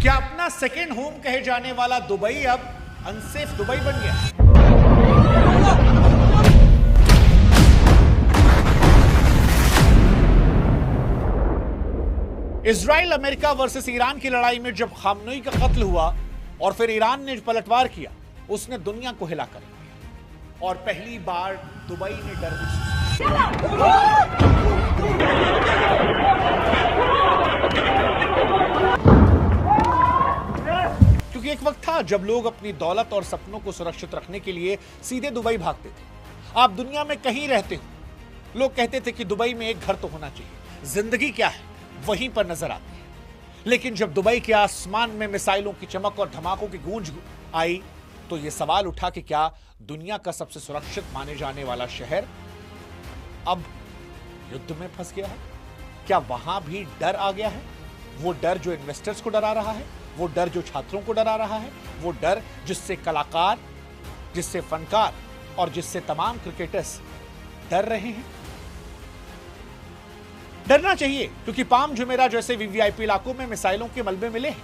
क्या अपना second home कहे जाने वाला दुबई अब अनसेफ दुबई बन गया? इजराइल अमेरिका वर्सेस ईरान की लड़ाई में जब खामनेई का कत्ल हुआ और फिर ईरान ने पलटवार किया, उसने दुनिया को हिलाकर दिया और पहली बार दुबई ने डर क्योंकि एक वक्त था जब लोग अपनी दौलत और सपनों को सुरक्षित रखने के लिए सीधे दुबई भागते थे। आप दुनिया में कहीं रहते हो, लोग कहते थे कि दुबई में एक घर तो होना चाहिए, जिंदगी क्या है वहीं पर नजर आती है। लेकिन जब दुबई के आसमान में मिसाइलों की चमक और धमाकों की गूंज आई तो यह सवाल उठा कि क्या दुनिया का सबसे सुरक्षित माने जाने वाला शहर अब युद्ध में फंस गया है? क्या वहां भी डर आ गया है? वो डर जो इन्वेस्टर्स को डरा रहा है, वो डर जो छात्रों को डरा रहा है, वो डर जिससे कलाकार, जिससे फनकार और जिससे तमाम क्रिकेटर्स डर रहे हैं। डरना चाहिए क्योंकि पाम जुमेरा जैसे वीवीआईपी इलाकों में मिसाइलों के मलबे मिले हैं।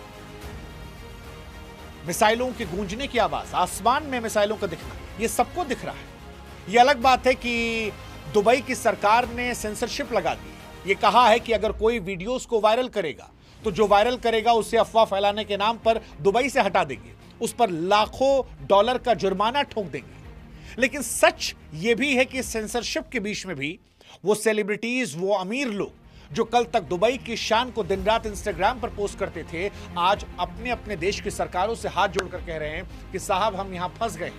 मिसाइलों के गूंजने की आवाज, आसमान में मिसाइलों का दिखना, यह सबको दिख रहा है। यह अलग बात है कि दुबई की सरकार ने सेंसरशिप लगा दी। यह कहा है कि अगर कोई वीडियोस को वायरल करेगा तो जो वायरल करेगा उसे अफवाह फैलाने के नाम पर दुबई से हटा देंगे, उस पर लाखों डॉलर का जुर्माना ठोक देंगे। लेकिन सच यह भी है कि सेंसरशिप के बीच में भी वो सेलिब्रिटीज, वो अमीर लोग जो कल तक दुबई की शान को दिन रात इंस्टाग्राम पर पोस्ट करते थे, आज अपने अपने देश की सरकारों से हाथ जोड़कर कह रहे हैं कि साहब हम यहां फंस गए।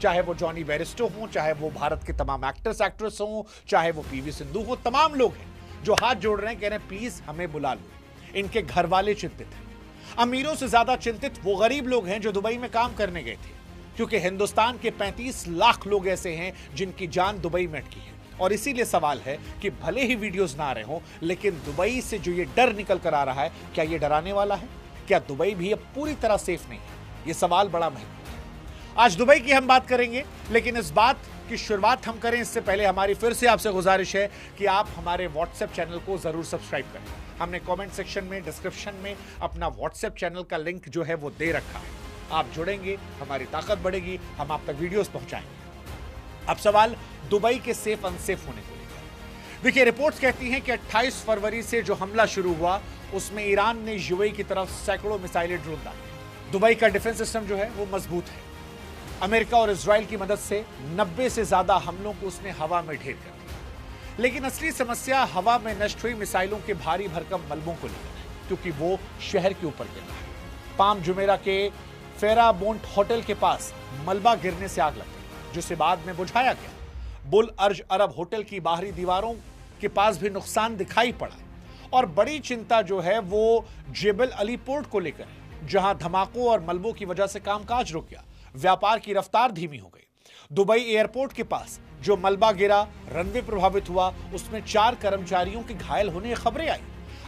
चाहे वो जॉनी बेरिस्टो हो, चाहे वो भारत के तमाम एक्टर्स एक्ट्रेस हो, चाहे वो पीवी सिंधु हो, तमाम लोग हैं जो हाथ जोड़ रहे हैं, कह रहे हैं प्लीज हमें बुला लो। इनके घर वाले चिंतित हैं। अमीरों से ज्यादा चिंतित वो गरीब लोग हैं जो दुबई में काम करने गए थे, क्योंकि हिंदुस्तान के 35 लाख लोग ऐसे हैं जिनकी जान दुबई में अटकी है। और इसीलिए सवाल है कि भले ही वीडियोस ना आ रहे हो, लेकिन दुबई से जो ये डर निकल कर आ रहा है, क्या ये डराने वाला है? क्या दुबई भी अब पूरी तरह सेफ नहीं है? ये सवाल बड़ा महत्वपूर्ण है। आज दुबई की हम बात करेंगे, लेकिन इस बात की शुरुआत हम करें इससे पहले हमारी फिर से आपसे गुजारिश है कि आप हमारे व्हाट्सएप चैनल को जरूर सब्सक्राइब करें। हमने कमेंट सेक्शन में, डिस्क्रिप्शन में अपना व्हाट्सएप चैनल का लिंक जो है वो दे रखा है। आप जुड़ेंगे, हमारी ताकत बढ़ेगी, हम आप तक वीडियोस पहुंचाएंगे। अब सवाल दुबई के सेफ अनसेफ होने को लेकर। देखिए, रिपोर्ट्स कहती हैं कि 28 फरवरी से जो हमला शुरू हुआ उसमें ईरान ने यूएई की तरफ सैकड़ों मिसाइलें ड्रोन डाले। दुबई का डिफेंस सिस्टम जो है वो मजबूत है। अमेरिका और इजराइल की मदद से 90 से ज्यादा हमलों को उसने हवा में ढेर कर दिया। लेकिन असली समस्या हवा में नष्ट हुई मिसाइलों के भारी भरकम मलबों को लेकर है, क्योंकि वो शहर के ऊपर गिर रहा है। पाम जुमेरा के फेराबोंट होटल के पास मलबा गिरने से आग लग गई, जिसे बाद में बुझाया गया। बुल अर्ज अरब होटल की बाहरी दीवारों के पास भी नुकसान दिखाई पड़ा। और बड़ी चिंता जो है वो जेबल अली पोर्ट को लेकर है, जहां धमाकों और मलबों की वजह से कामकाज रुक गया, व्यापार की रफ्तार धीमी हो गई। दुबई एयरपोर्ट के पास जो मलबा गिरा, रनवे प्रभावित हुआ, उसमें 4 कर्मचारियों के घायल होने की खबरें आई।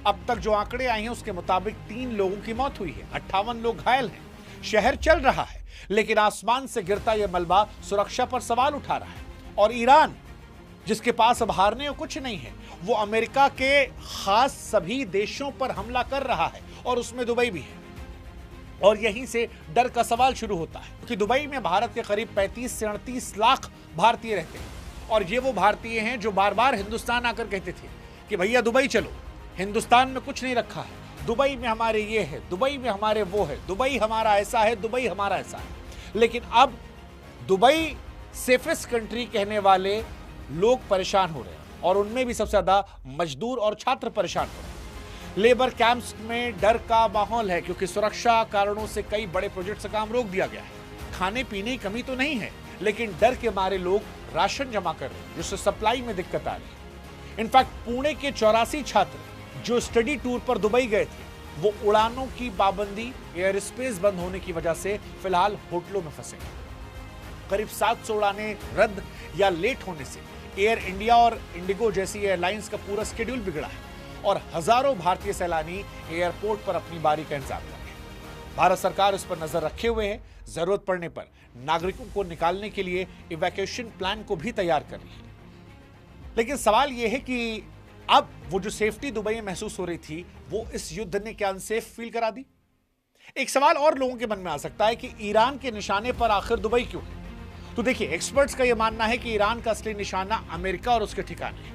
अब तक जो आंकड़े आए हैं उसके मुताबिक 3 लोगों की मौत हुई है, 58 लोग घायल हैं। शहर चल रहा है, लेकिन आसमान से गिरता यह मलबा सुरक्षा पर सवाल उठा रहा है। और ईरान, जिसके पास अब हारने को कुछ नहीं है, वो अमेरिका के खास सभी देशों पर हमला कर रहा है, और उसमें दुबई भी है। और यहीं से डर का सवाल शुरू होता है, क्योंकि दुबई में भारत के करीब 35 से 38 लाख भारतीय रहते हैं। और ये वो भारतीय हैं जो बार बार हिंदुस्तान आकर कहते थे कि भैया दुबई चलो, हिंदुस्तान में कुछ नहीं रखा है, दुबई में हमारे ये है, दुबई में हमारे वो है, दुबई हमारा ऐसा है, दुबई हमारा ऐसा है। लेकिन अब दुबई सेफेस्ट कंट्री कहने वाले लोग परेशान हो रहे हैं, और उनमें भी सबसे ज्यादा मजदूर और छात्र परेशान हो रहे हैं। लेबर कैंप्स में डर का माहौल है, क्योंकि सुरक्षा कारणों से कई बड़े प्रोजेक्ट से काम रोक दिया गया है। खाने पीने की कमी तो नहीं है, लेकिन डर के मारे लोग राशन जमा कर रहे हैं, जिससे सप्लाई में दिक्कत आ रही है। इनफैक्ट पुणे के 84 छात्र जो स्टडी टूर पर दुबई गए थे, वो उड़ानों की पाबंदी, एयर स्पेस बंद होने की वजह से फिलहाल होटलों में फंसे। करीब 700 उड़ानें रद्द या लेट होने से एयर इंडिया और इंडिगो जैसी एयरलाइंस का पूरा शेड्यूल बिगड़ा है, और हजारों भारतीय सैलानी एयरपोर्ट पर अपनी बारी का इंतजार कर रहे हैं। भारत सरकार इस पर नजर रखे हुए है, जरूरत पड़ने पर नागरिकों को निकालने के लिए इवैक्यूएशन प्लान को भी तैयार कर रही है। लेकिन सवाल यह है कि अब वो जो सेफ्टी दुबई में महसूस हो रही थी, वो इस युद्ध ने क्या अनसेफ फील करा दी? एक सवाल और लोगों के मन में आ सकता है कि ईरान के निशाने पर आखिर दुबई क्यों है? तो देखिए, एक्सपर्ट्स का यह मानना है कि ईरान का असली निशाना अमेरिका और उसके ठिकाने है,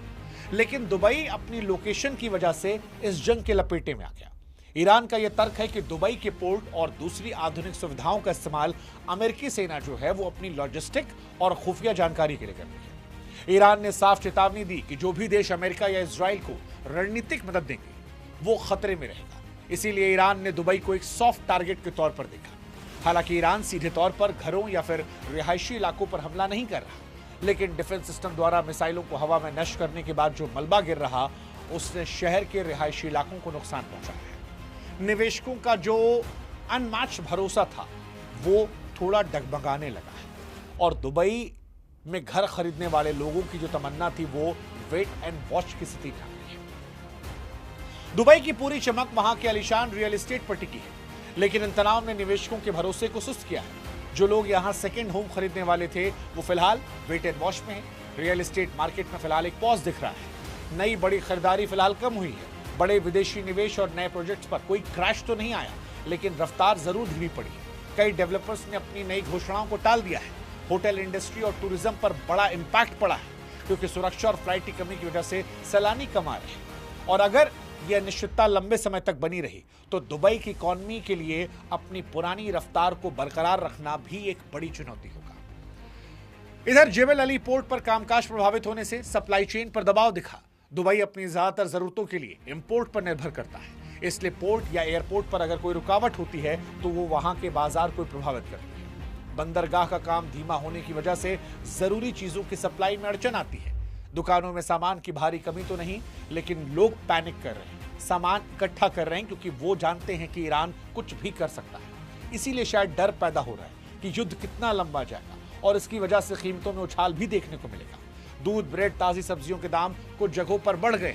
लेकिन दुबई अपनी लोकेशन की वजह से इस जंग के लपेटे में आ गया। ईरान का यह तर्क है कि दुबई के पोर्ट और दूसरी आधुनिक सुविधाओं का इस्तेमाल अमेरिकी सेना जो है वो अपनी लॉजिस्टिक और खुफिया जानकारी के लिए करती है। ईरान ने साफ चेतावनी दी कि जो भी देश अमेरिका या इजराइल को रणनीतिक मदद देंगे वो खतरे में रहेगा। इसीलिए ईरान ने दुबई को एक सॉफ्ट टारगेट के तौर पर देखा। हालांकि ईरान सीधे तौर पर घरों या फिर रिहायशी इलाकों पर हमला नहीं कर रहा, लेकिन डिफेंस सिस्टम द्वारा मिसाइलों को हवा में नष्ट करने के बाद जो मलबा गिर रहा उसने शहर के रिहायशी इलाकों को नुकसान पहुंचाया है। निवेशकों का जो अनमैच भरोसा था वो थोड़ा डगमगाने लगा है और दुबई में घर खरीदने वाले लोगों की जो तमन्ना थी वो वेट एंड वॉच की स्थिति में आ गई है। दुबई की पूरी चमक वहां के आलीशान रियल एस्टेट पर टिकी है, लेकिन इन तनाव ने निवेशकों के भरोसे को सुस्त किया है। जो लोग यहां सेकेंड होम खरीदने वाले थे वो फिलहाल वेट एंड वॉच में है। रियल एस्टेट मार्केट में फिलहाल एक पॉज दिख रहा है। नई बड़ी खरीदारी फिलहाल कम हुई है। बड़े विदेशी निवेश और नए प्रोजेक्ट्स पर कोई क्रैश तो नहीं आया, लेकिन रफ्तार जरूर धीमी पड़ी है। कई डेवलपर्स ने अपनी नई घोषणाओं को टाल दिया है। होटल इंडस्ट्री और टूरिज्म पर बड़ा इंपैक्ट पड़ा है, क्योंकि सुरक्षा और फ्लाइट की कमी की वजह से सैलानी कम आ रहे हैं। और अगर यह अनिश्चितता लंबे समय तक बनी रही तो दुबई की इकॉनमी के लिए अपनी पुरानी रफ्तार को बरकरार रखना भी एक बड़ी चुनौती होगा। इधर जेबल अली पोर्ट पर कामकाज प्रभावित होने से सप्लाई चेन पर दबाव दिखा। दुबई अपनी ज्यादातर जरूरतों के लिए इंपोर्ट पर निर्भर करता है, इसलिए पोर्ट या एयरपोर्ट पर अगर कोई रुकावट होती है तो वो वहां के बाजार को प्रभावित करती है। बंदरगाह का काम धीमा होने की वजह से जरूरी चीजों की सप्लाई में अड़चन आती है। दुकानों में सामान की भारी कमी तो नहीं, लेकिन लोग पैनिक कर रहे हैं, सामान इकट्ठा कर रहे हैं, क्योंकि वो जानते हैं कि ईरान कुछ भी कर सकता है। इसीलिए शायद डर पैदा हो रहा है कि युद्ध कितना लंबा जाएगा और इसकी वजह से कीमतों में उछाल भी देखने को मिलेगा। दूध, ब्रेड, ताजी सब्जियों के दाम कुछ जगहों पर बढ़ गए।